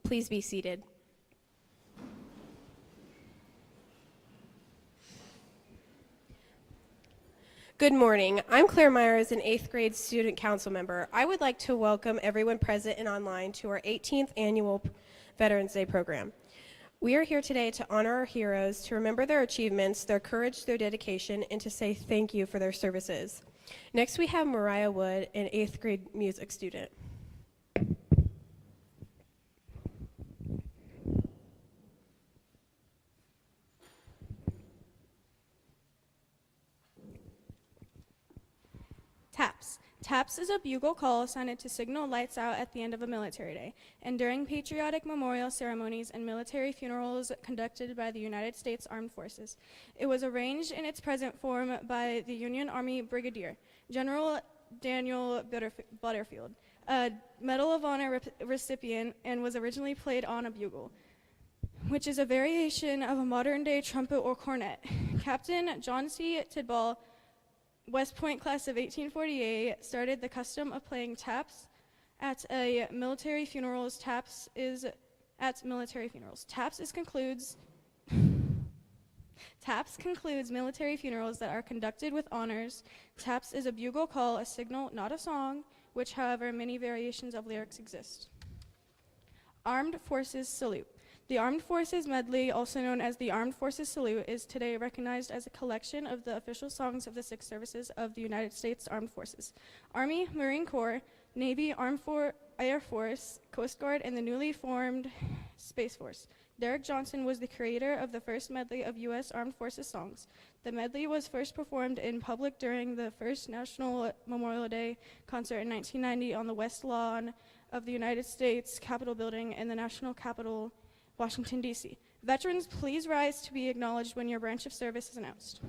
Please be seated. Good morning. I'm Claire Myers, an 8th grade student council member. I would like to welcome everyone present and online to our 18th annual Veterans Day program. We are here today to honor our heroes, to remember their achievements, their courage, their dedication, and to say thank you for their services. Next, we have Mariah Wood, an 8th grade music student. Taps. Taps is a bugle call assigned to signal lights out at the end of a military day and during patriotic memorial ceremonies and military funerals conducted by the United States Armed Forces. It was arranged in its present form by the Union Army Brigadier General Daniel Butterfield, a Medal of Honor recipient, and was originally played on a bugle, which is a variation of a modern-day trumpet or cornet. Captain John C. Tidball, West Point class of 1848, started the custom of playing taps at military funerals. Taps concludes military funerals that are conducted with honors. Taps is a bugle call, a signal, not a song, which, however, many variations of lyrics exist. Armed Forces Salute. The Armed Forces Medley, also known as the Armed Forces Salute, is today recognized as a collection of the official songs of the 6 services of the United States Armed Forces: Army, Marine Corps, Navy, Air Force, Coast Guard, and the newly formed Space Force. Derek Johnson was the creator of the first medley of U.S. Armed Forces songs. The medley was first performed in public during the first National Memorial Day concert in 1990 on the West Lawn of the United States Capitol Building in the National Capital, Washington, D.C. Veterans, please rise to be acknowledged when your branch of service is announced.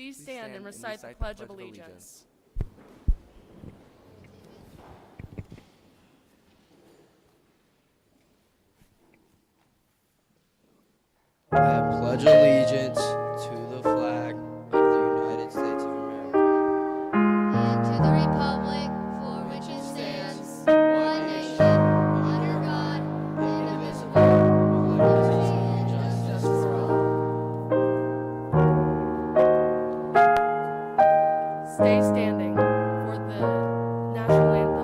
Please stand and recite the Pledge of Allegiance. I pledge allegiance to the flag of the United States of America and to the republic for which it stands, one nation, under God, indivisible, with liberty and justice for all. Stay standing for the national anthem.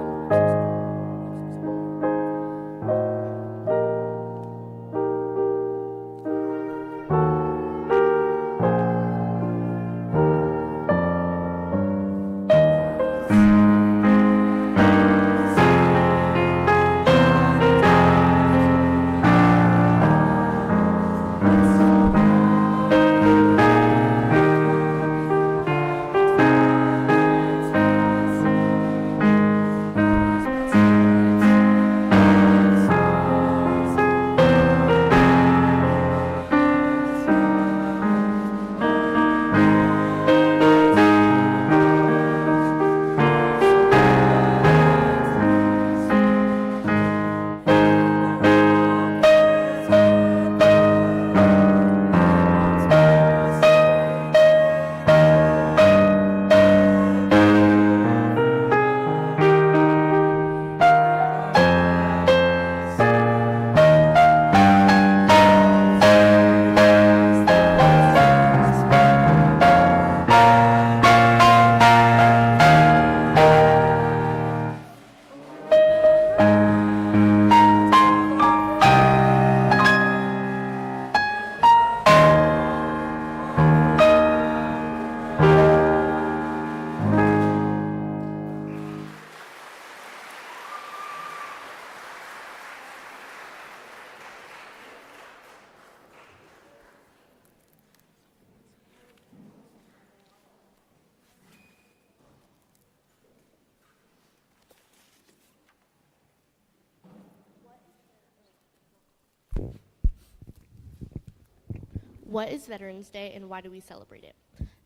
What is Veterans Day and why do we celebrate it?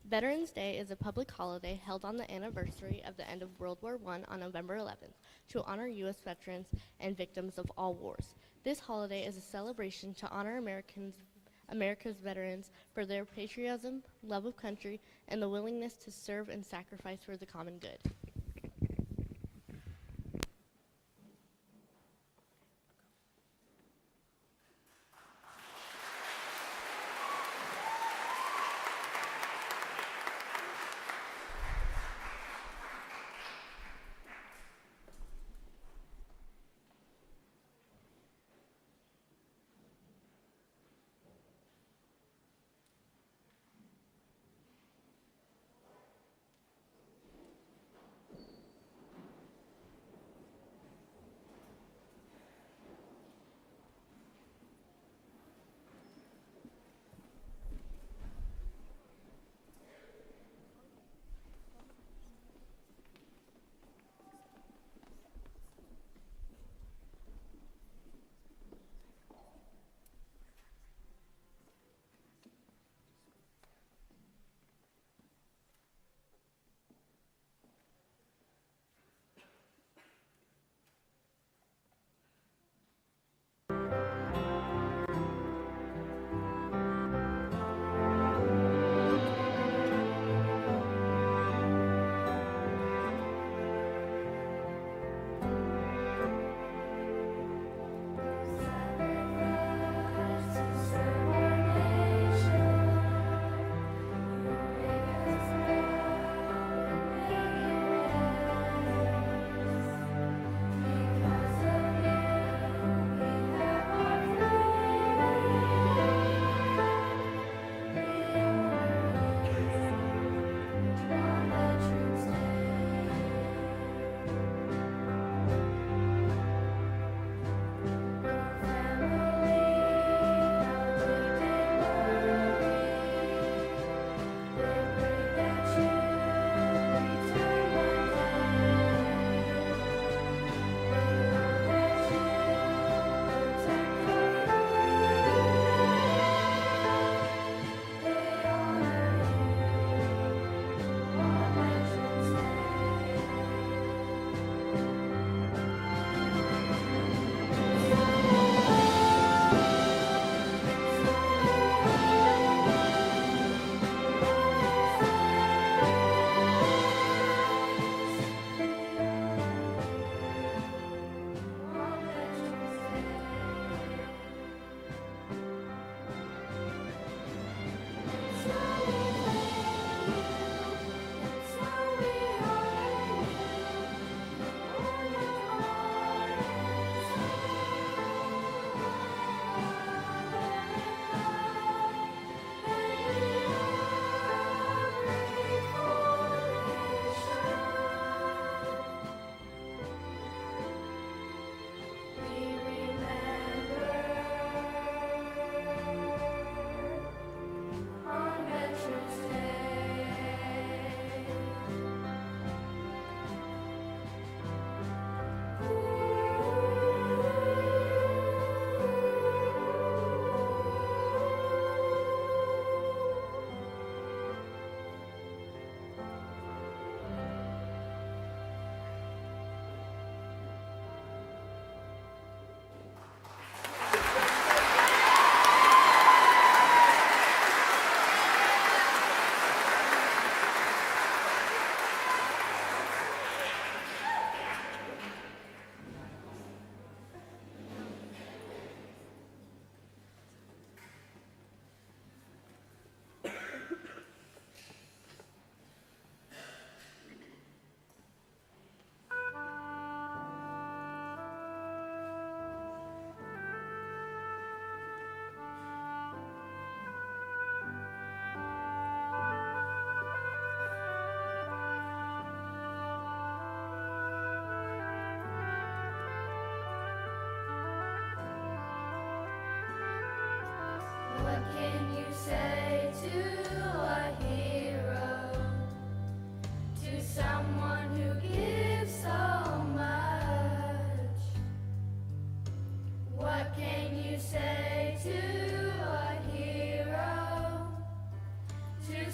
Veterans Day is a public holiday held on the anniversary of the end of World War I on November 11th to honor U.S. veterans and victims of all wars. This holiday is a celebration to honor America's veterans for their patriotism, love of country, and the willingness to serve and sacrifice for the common good.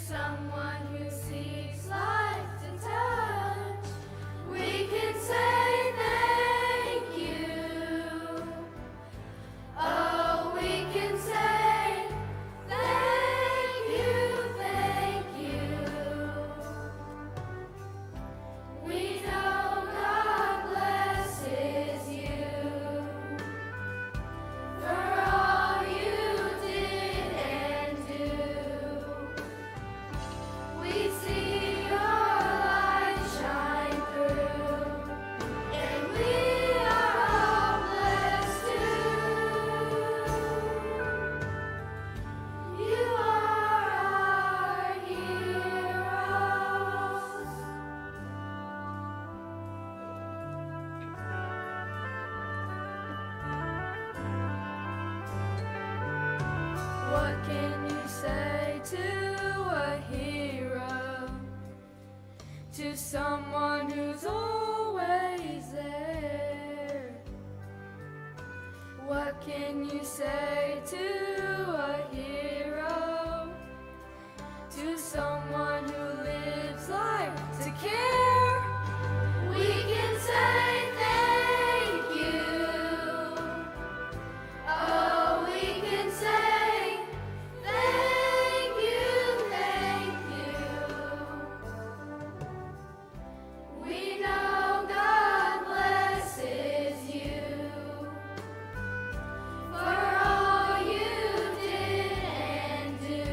someone who seeks life to touch, we can say thank you. Oh, we can say thank you, thank you. We know God blesses you for all you did and do. We see your light shine through, and we are all blessed too. You are our heroes. What can you say to a hero? To someone who's always there? What can you say to a hero? To someone who lives life to care? We can say thank you. Oh, we can say thank you, thank you. We know God blesses you for all you did and do.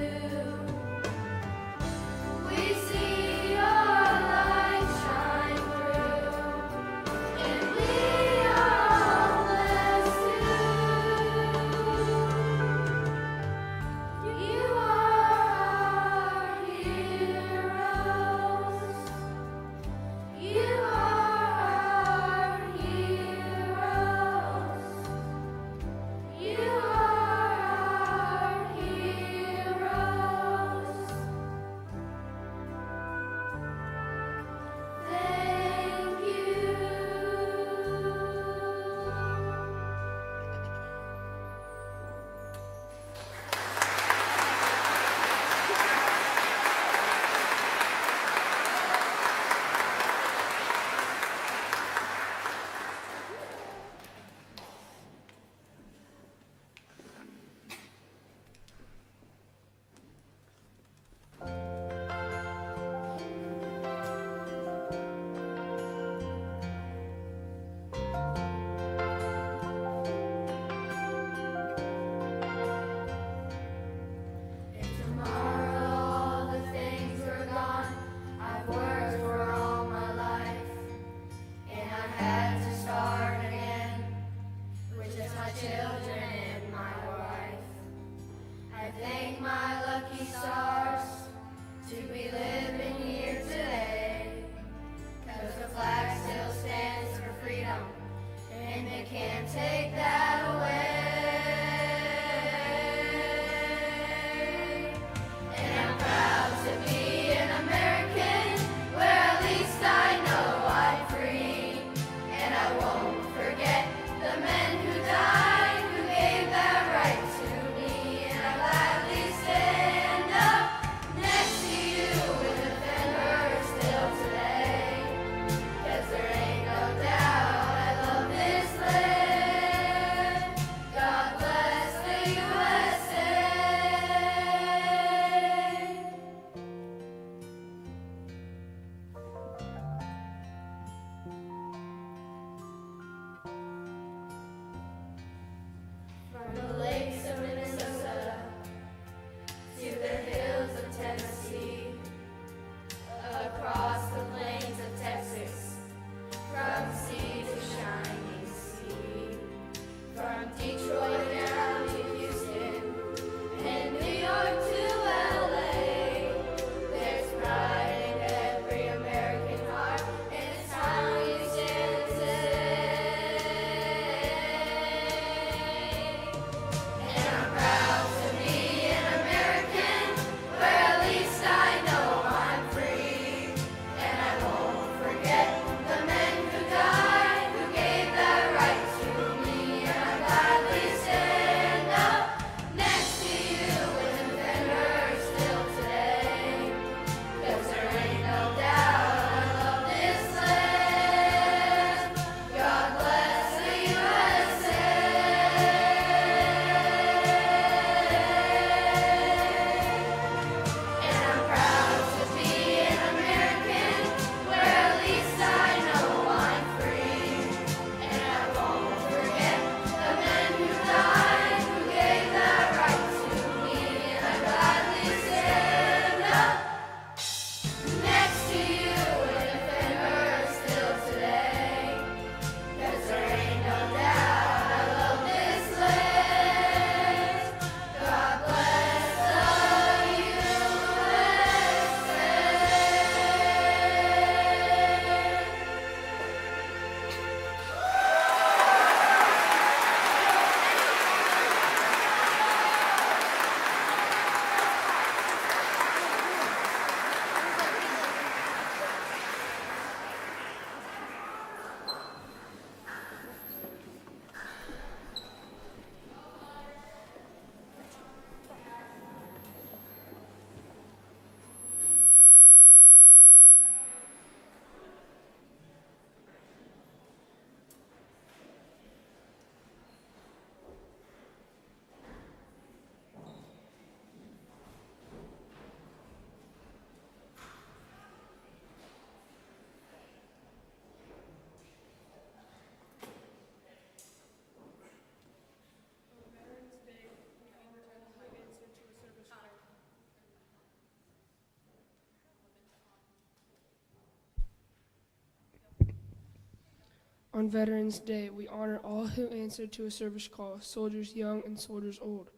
On Veterans Day, we honor all who answered to a service call, soldiers young and soldiers old,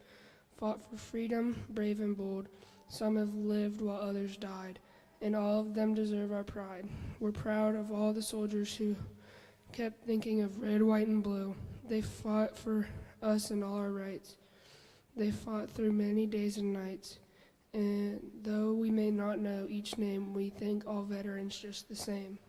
fought for freedom, brave and bold. Some have lived while others died, and all of them deserve our pride. We're proud of all the soldiers who kept thinking of red, white, and blue. They fought for us and all our rights. They fought through many days and nights, and though we may not know each name, we thank all veterans just the same.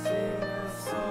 Sing a song.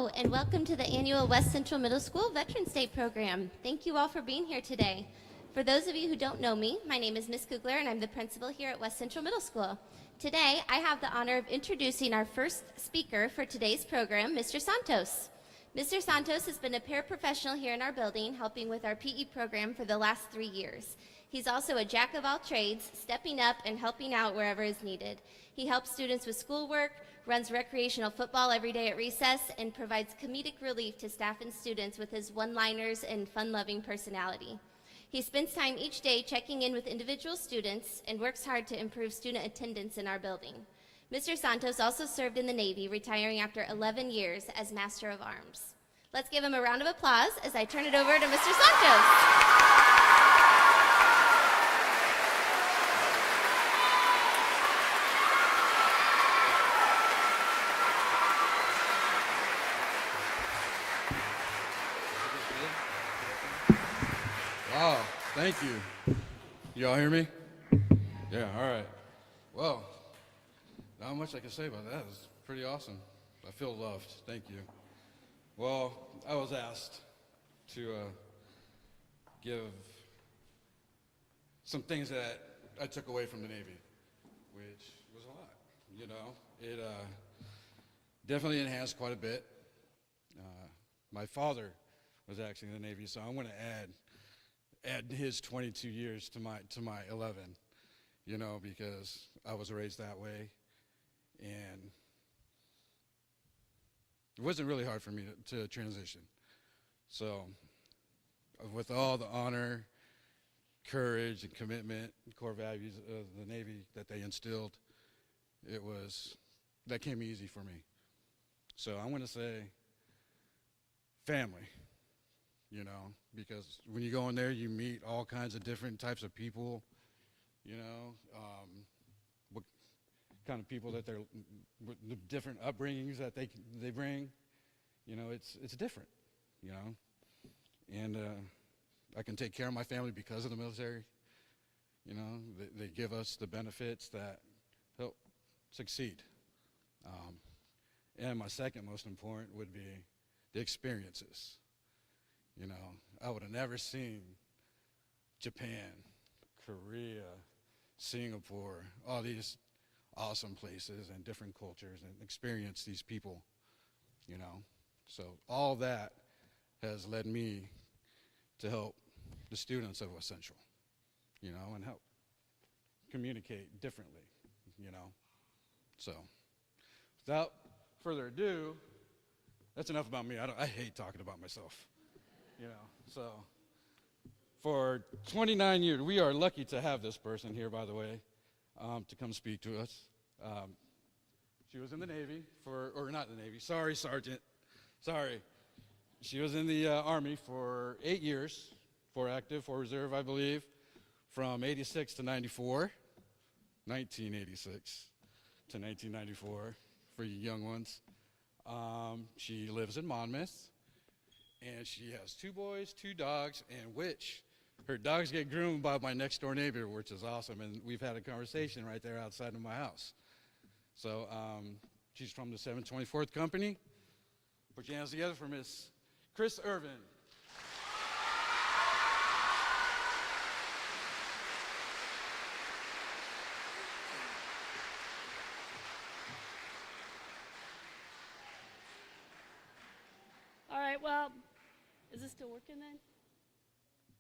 Hello, and welcome to the annual West Central Middle School Veterans Day program. Thank you all for being here today. For those of you who don't know me, my name is Miss Kugler, and I'm the principal here at West Central Middle School. Today, I have the honor of introducing our first speaker for today's program, Mr. Santos. Mr. Santos has been a paraprofessional here in our building, helping with our PE program for the last 3 years. He's also a jack of all trades, stepping up and helping out wherever is needed. He helps students with schoolwork, runs recreational football every day at recess, and provides comedic relief to staff and students with his one-liners and fun-loving personality. He spends time each day checking in with individual students and works hard to improve student attendance in our building. Mr. Santos also served in the Navy, retiring after 11 years as Master of Arms. Let's give him a round of applause as I turn it over to Mr. Santos. Wow, thank you. Y'all hear me? Yeah, all right. Well, not much I can say about that. It's pretty awesome. I feel loved. Thank you. Well, I was asked to give some things that I took away from the Navy, which was a lot. You know, it definitely enhanced quite a bit. My father was actually in the Navy, so I'm going to add his 22 years to my 11, you know, because I was raised that way, and it wasn't really hard for me to transition. So with all the honor, courage, and commitment, core values of the Navy that they instilled, that came easy for me. So I'm going to say family. You know, because when you go in there, you meet all kinds of different types of people, you know, what kind of people that the different upbringings that they bring, you know, it's different, you know, and I can take care of my family because of the military, you know, they give us the benefits that help succeed, and my second most important would be the experiences. You know, I would have never seen Japan, Korea, Singapore, all these awesome places and different cultures and experience these people, you know. So all that has led me to help the students of West Central, you know, and help communicate differently, you know. So without further ado, that's enough about me. I hate talking about myself. You know, so for 29 years, we are lucky to have this person here, by the way, to come speak to us. She was in the Navy or not the Navy, sorry, Sergeant, sorry. She was in the Army for 8 years, 4 active, 4 reserve, I believe, from 86 to 94, 1986 to 1994 for you young ones. She lives in Monmouth. And she has 2 boys, 2 dogs, and her dogs get groomed by my next door neighbor, which is awesome. And we've had a conversation right there outside of my house. So she's from the 724th Company. Put your hands together for Miss Chris Irvin. All right, well, is this still working then?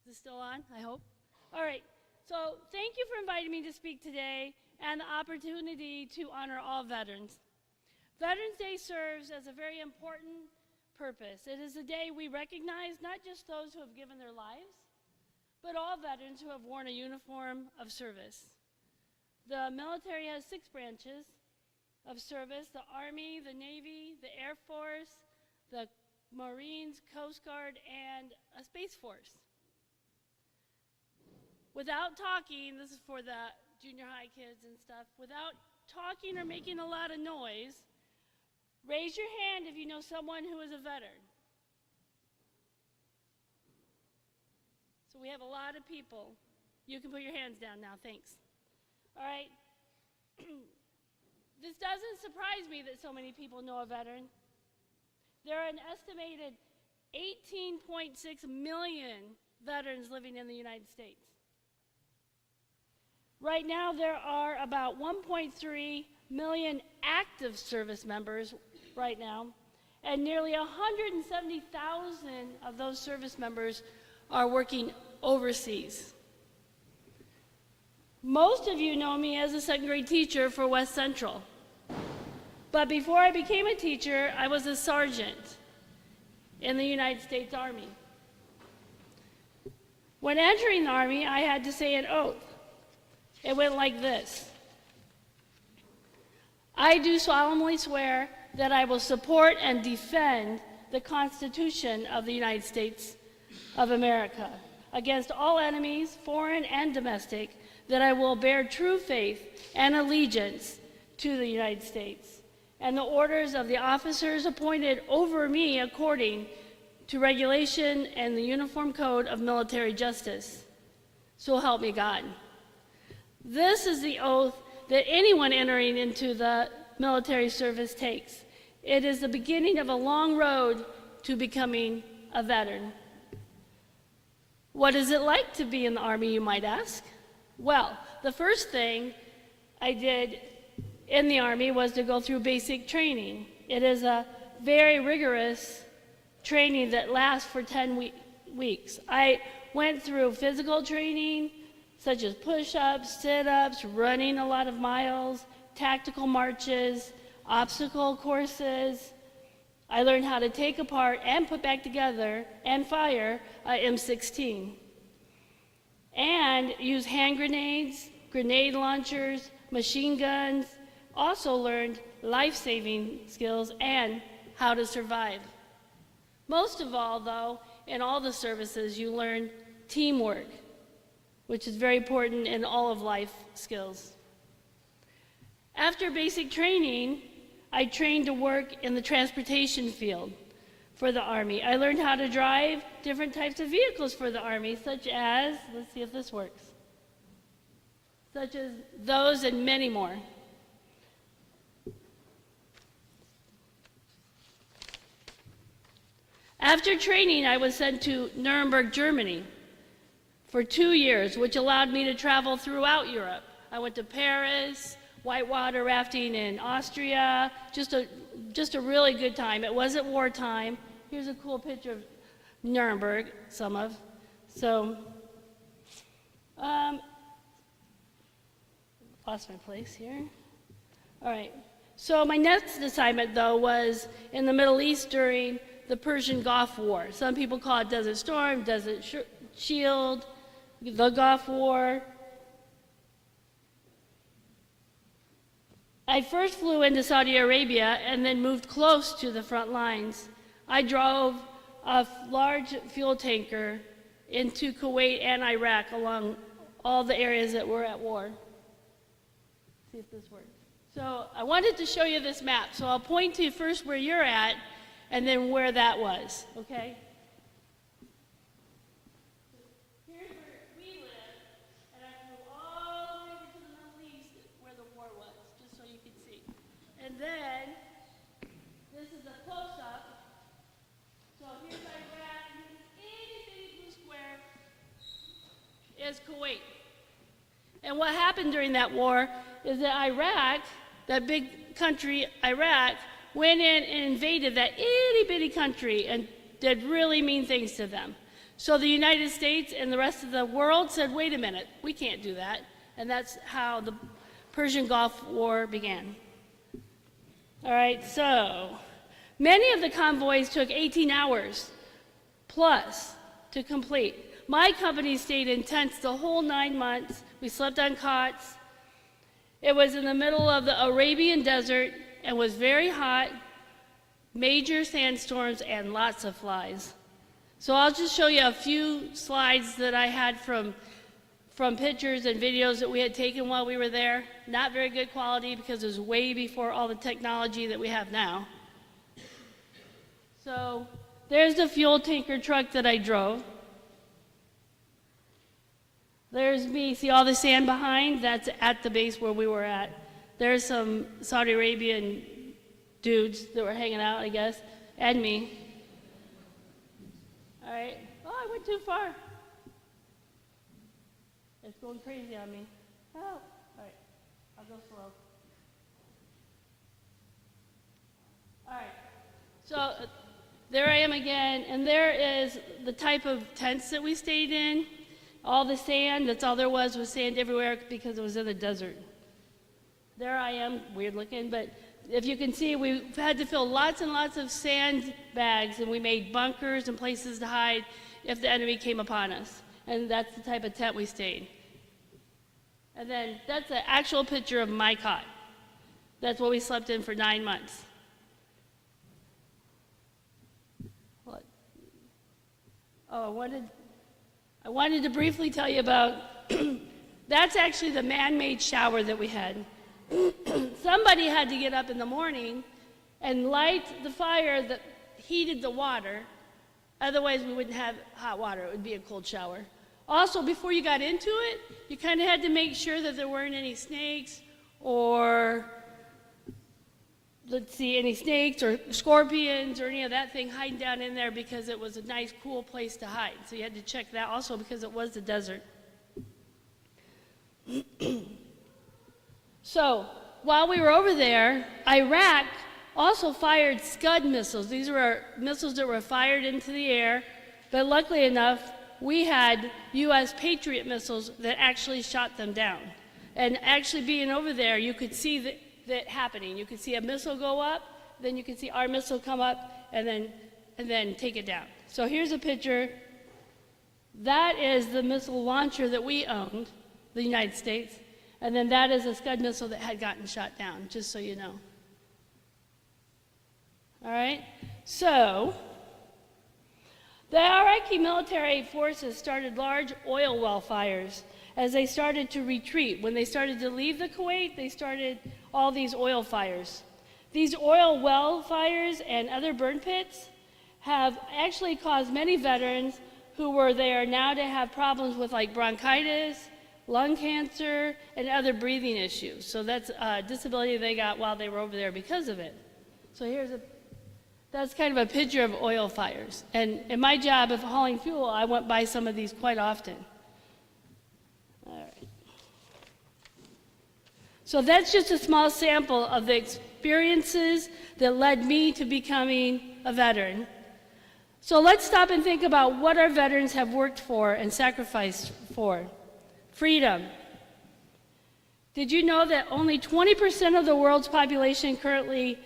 Is this still on, I hope? All right, so thank you for inviting me to speak today and the opportunity to honor all veterans. Veterans Day serves as a very important purpose. It is a day we recognize not just those who have given their lives, but all veterans who have worn a uniform of service. The military has 6 branches of service: the Army, the Navy, the Air Force, the Marines, Coast Guard, and a Space Force. Without talking, this is for the junior high kids and stuff, without talking or making a lot of noise, raise your hand if you know someone who is a veteran. So we have a lot of people. You can put your hands down now, thanks. All right. This doesn't surprise me that so many people know a veteran. There are an estimated 18.6 million veterans living in the United States. Right now, there are about 1.3 million active service members right now, and nearly 170,000 of those service members are working overseas. Most of you know me as a second grade teacher for West Central. But before I became a teacher, I was a sergeant in the United States Army. When entering the Army, I had to say an oath. It went like this. I do solemnly swear that I will support and defend the Constitution of the United States of America against all enemies, foreign and domestic, that I will bear true faith and allegiance to the United States and the orders of the officers appointed over me according to regulation and the Uniform Code of Military Justice. So help me God. This is the oath that anyone entering into the military service takes. It is the beginning of a long road to becoming a veteran. What is it like to be in the Army, you might ask? Well, the first thing I did in the Army was to go through basic training. It is a very rigorous training that lasts for 10 weeks. I went through physical training, such as push-ups, sit-ups, running a lot of miles, tactical marches, obstacle courses. I learned how to take apart and put back together and fire a M16. And use hand grenades, grenade launchers, machine guns. Also learned life-saving skills and how to survive. Most of all, though, in all the services, you learn teamwork, which is very important in all of life skills. After basic training, I trained to work in the transportation field for the Army. I learned how to drive different types of vehicles for the Army, such as, let's see if this works, such as those and many more. After training, I was sent to Nuremberg, Germany for 2 years, which allowed me to travel throughout Europe. I went to Paris, whitewater rafting in Austria, just a really good time. It wasn't wartime. Here's a cool picture of Nuremberg, some of. So, lost my place here. All right. So my next assignment, though, was in the Middle East during the Persian Gulf War. Some people call it Desert Storm, Desert Shield, the Gulf War. I first flew into Saudi Arabia and then moved close to the front lines. I drove a large fuel tanker into Kuwait and Iraq along all the areas that were at war. See if this works. So I wanted to show you this map. So I'll point to first where you're at and then where that was, okay? Here's where we live, and I flew all the way over to the Middle East where the war was, just so you can see. And then, this is a close-up. So here's Iraq, and this itty-bitty blue square is Kuwait. And what happened during that war is that Iraq, that big country, Iraq, went in and invaded that itty-bitty country and did really mean things to them. So the United States and the rest of the world said, wait a minute, we can't do that. And that's how the Persian Gulf War began. All right, so many of the convoys took 18 hours plus to complete. My company stayed in tents the whole 9 months. We slept on cots. It was in the middle of the Arabian desert and was very hot, major sandstorms, and lots of flies. So I'll just show you a few slides that I had from pictures and videos that we had taken while we were there. Not very good quality because it was way before all the technology that we have now. So there's the fuel tanker truck that I drove. There's me, see all the sand behind? That's at the base where we were at. There's some Saudi Arabian dudes that were hanging out, I guess. and me. All right. Oh, I went too far. It's going crazy on me. Oh, all right. I'll go slow. All right. So there I am again, and there is the type of tents that we stayed in. All the sand, that's all there was sand everywhere because it was in the desert. There I am, weird looking, but if you can see, we had to fill lots and lots of sand bags, and we made bunkers and places to hide if the enemy came upon us. And that's the type of tent we stayed. And then that's an actual picture of my cot. That's what we slept in for 9 months. What? Oh, I wanted to briefly tell you about, that's actually the man-made shower that we had. Somebody had to get up in the morning and light the fire that heated the water. Otherwise, we wouldn't have hot water. It would be a cold shower. Also, before you got into it, you kind of had to make sure that there weren't any snakes or, any snakes or scorpions or any of that thing hiding down in there because it was a nice, cool place to hide. So you had to check that also because it was the desert. So while we were over there, Iraq also fired Scud missiles. These were missiles that were fired into the air, but luckily enough, we had U.S. Patriot missiles that actually shot them down. And actually being over there, you could see that happening. You could see a missile go up, then you could see our missile come up, and then take it down. So here's a picture. That is the missile launcher that we owned, the United States. And then that is a Scud missile that had gotten shot down, just so you know. All right? So, the Iraqi military forces started large oil well fires as they started to retreat. When they started to leave the Kuwait, they started all these oil fires. These oil well fires and other burn pits have actually caused many veterans who were there now to have problems with like bronchitis, lung cancer, and other breathing issues. So that's a disability they got while they were over there because of it. So that's kind of a picture of oil fires. And in my job of hauling fuel, I went by some of these quite often. All right. So that's just a small sample of the experiences that led me to becoming a veteran. So let's stop and think about what our veterans have worked for and sacrificed for. Freedom. Did you know that only 20% of the world's population currently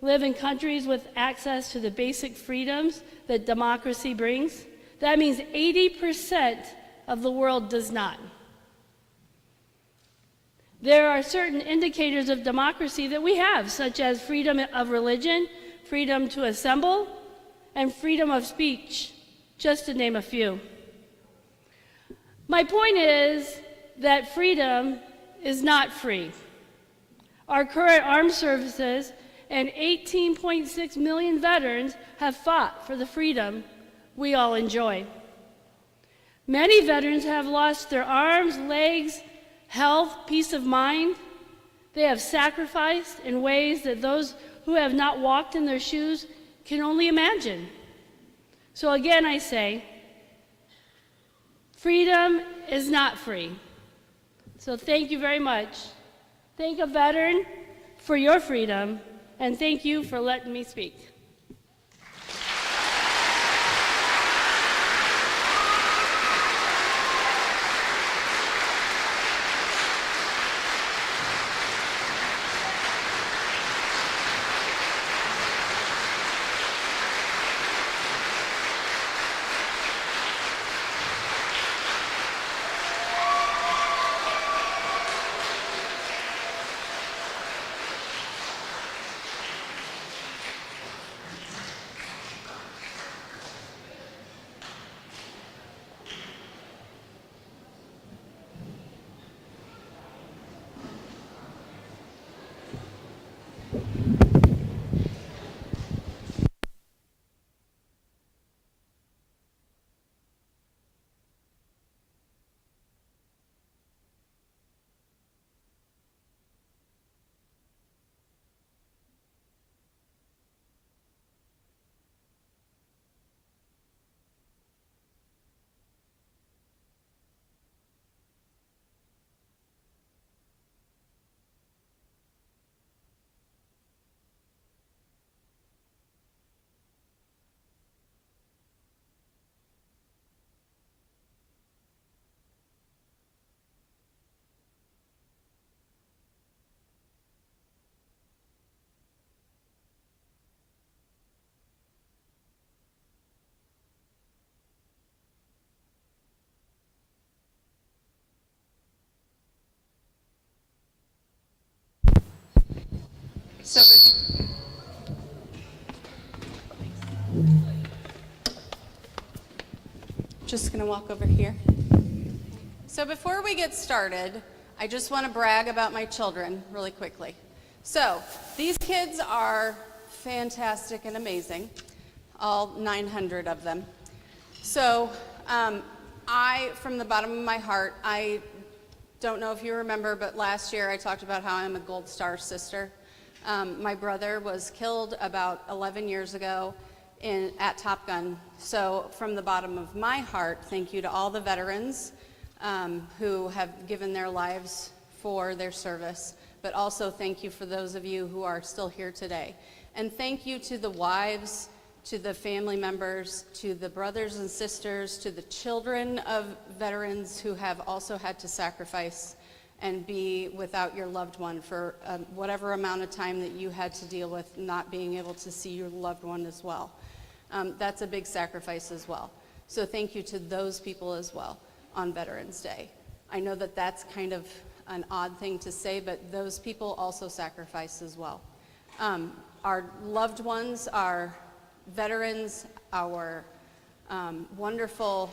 live in countries with access to the basic freedoms that democracy brings? That means 80% of the world does not. There are certain indicators of democracy that we have, such as freedom of religion, freedom to assemble, and freedom of speech, just to name a few. My point is that freedom is not free. Our current armed services and 18.6 million veterans have fought for the freedom we all enjoy. Many veterans have lost their arms, legs, health, peace of mind. They have sacrificed in ways that those who have not walked in their shoes can only imagine. So again, I say, freedom is not free. So thank you very much. Thank a veteran for your freedom, and thank you for letting me speak. So, just going to walk over here. So before we get started, I just want to brag about my children really quickly. So these kids are fantastic and amazing, all 900 of them. So from the bottom of my heart, I don't know if you remember, but last year I talked about how I'm a Gold Star sister. My brother was killed about 11 years ago at Top Gun. So from the bottom of my heart, thank you to all the veterans who have given their lives for their service, but also thank you for those of you who are still here today. And thank you to the wives, to the family members, to the brothers and sisters, to the children of veterans who have also had to sacrifice and be without your loved one for whatever amount of time that you had to deal with not being able to see your loved one as well. That's a big sacrifice as well. So thank you to those people as well on Veterans Day. I know that that's kind of an odd thing to say, but those people also sacrifice as well. Our loved ones, our veterans, our wonderful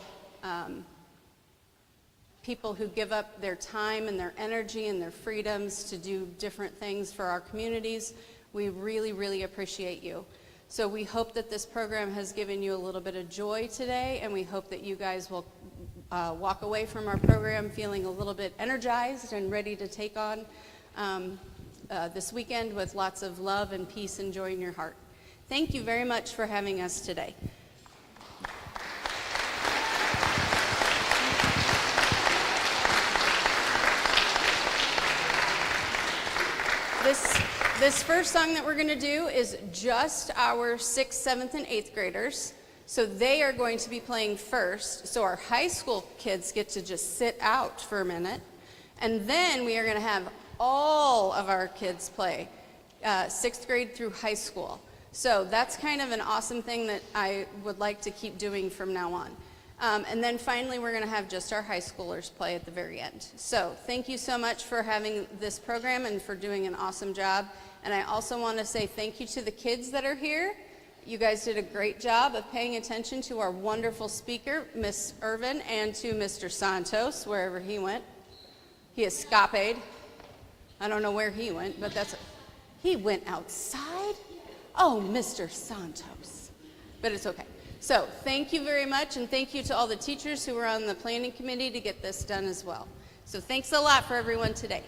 people who give up their time and their energy and their freedoms to do different things for our communities, we really, really appreciate you. So we hope that this program has given you a little bit of joy today, and we hope that you guys will walk away from our program feeling a little bit energized and ready to take on this weekend with lots of love and peace and joy in your heart. Thank you very much for having us today. This first song that we're going to do is just our 6th, 7th, and 8th graders. So they are going to be playing first. So our high school kids get to just sit out for a minute. And then we are going to have all of our kids play, 6th grade through high school. So that's kind of an awesome thing that I would like to keep doing from now on. And then finally, we're going to have just our high schoolers play at the very end. So thank you so much for having this program and for doing an awesome job. And I also want to say thank you to the kids that are here. You guys did a great job of paying attention to our wonderful speaker, Miss Irvin, and to Mr. Santos, wherever he went. He escaped. I don't know where he went, but he went outside? Oh, Mr. Santos. But it's okay. So thank you very much, and thank you to all the teachers who were on the planning committee to get this done as well. So thanks a lot for everyone today.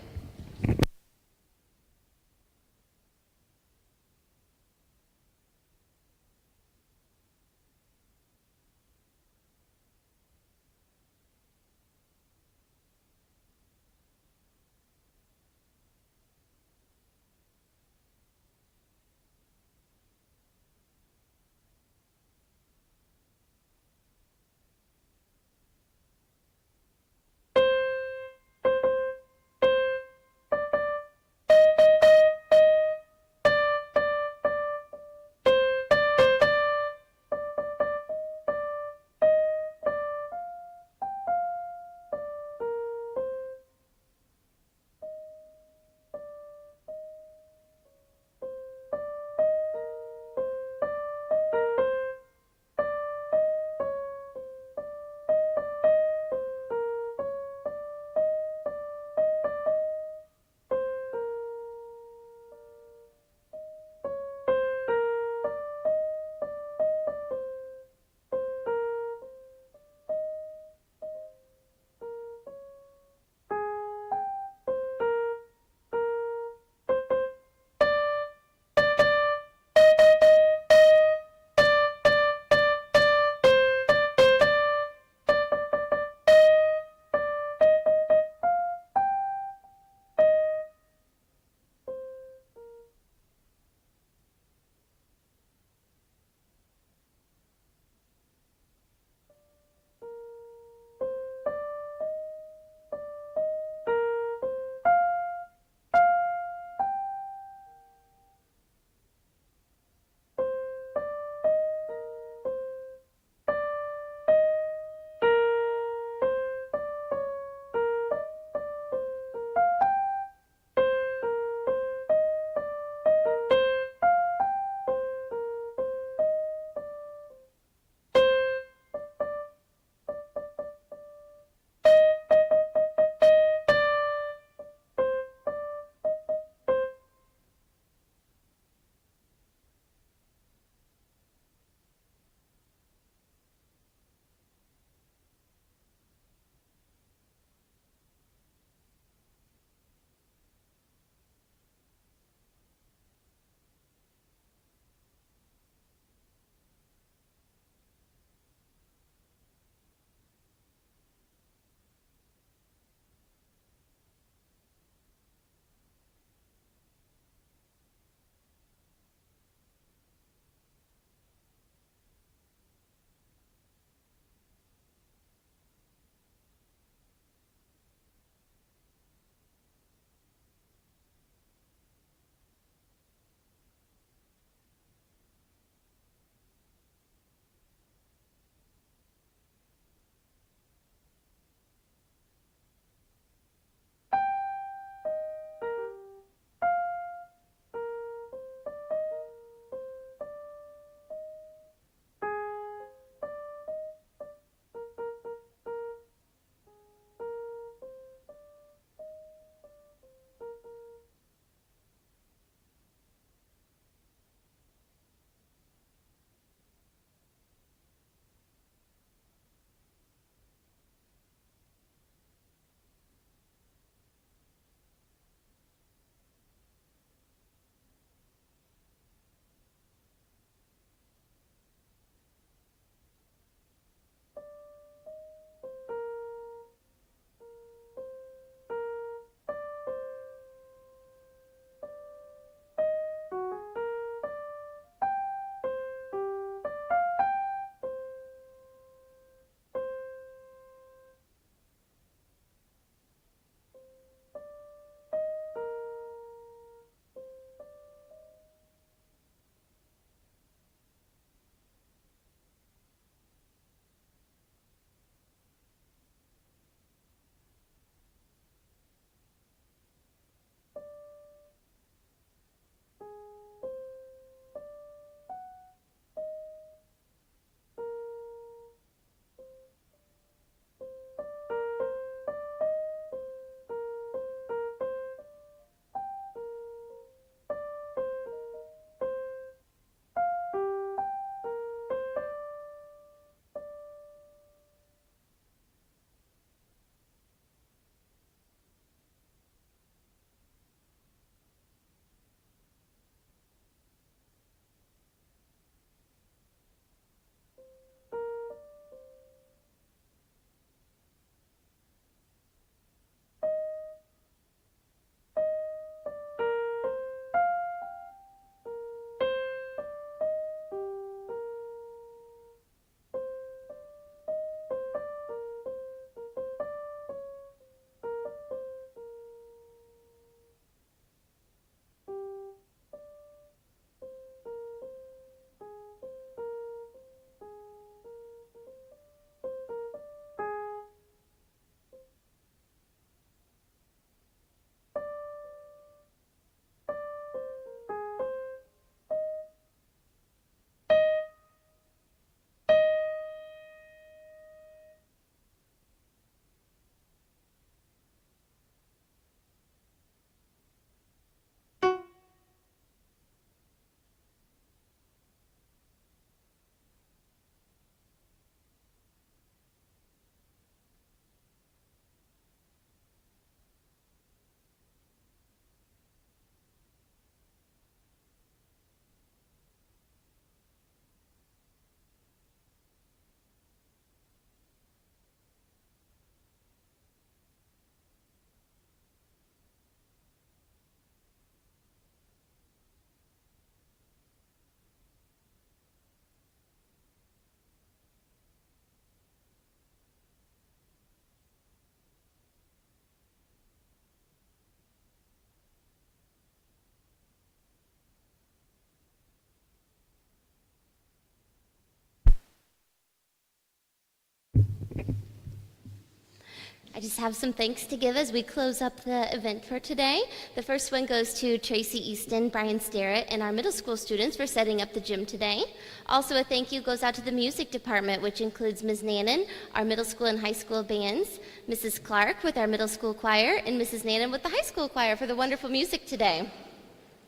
I just have some thanks to give as we close up the event for today. The first one goes to Tracy Easton, Brian Starrett, and our middle school students for setting up the gym today. Also, a thank you goes out to the music department, which includes Ms. Nannon, our middle school and high school bands, Mrs. Clark with our middle school choir, and Mrs. Nannon with the high school choir for the wonderful music today.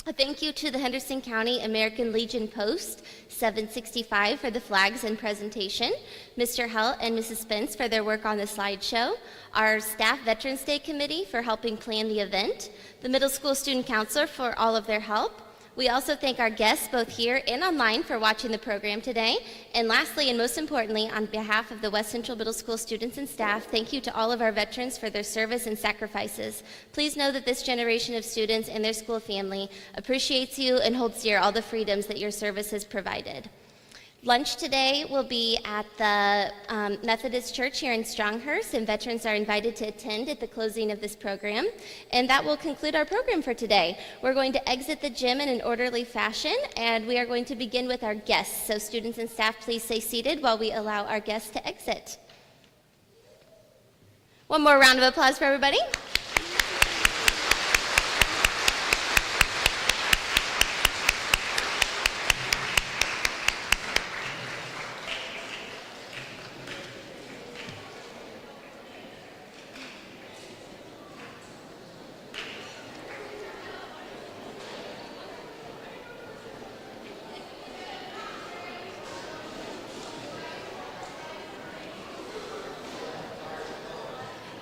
A thank you to the Henderson County American Legion Post 765 for the flags and presentation, Mr. Hull and Mrs. Spence for their work on the slideshow, our staff Veterans Day Committee for helping plan the event, the middle school student counselor for all of their help. We also thank our guests both here and online for watching the program today. And lastly, and most importantly, on behalf of the West Central Middle School students and staff, thank you to all of our veterans for their service and sacrifices. Please know that this generation of students and their school family appreciates you and holds dear all the freedoms that your service has provided. Lunch today will be at the Methodist Church here in Stronghurst, and veterans are invited to attend at the closing of this program. And that will conclude our program for today. We're going to exit the gym in an orderly fashion, and we are going to begin with our guests. So students and staff, please stay seated while we allow our guests to exit. One more round of applause for everybody.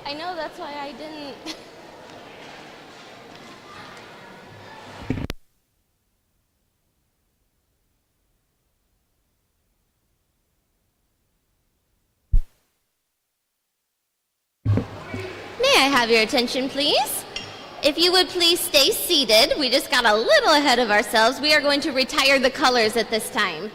I know, that's why I didn't. May I have your attention, please? If you would please stay seated. We just got a little ahead of ourselves. We are going to retire the colors at this time.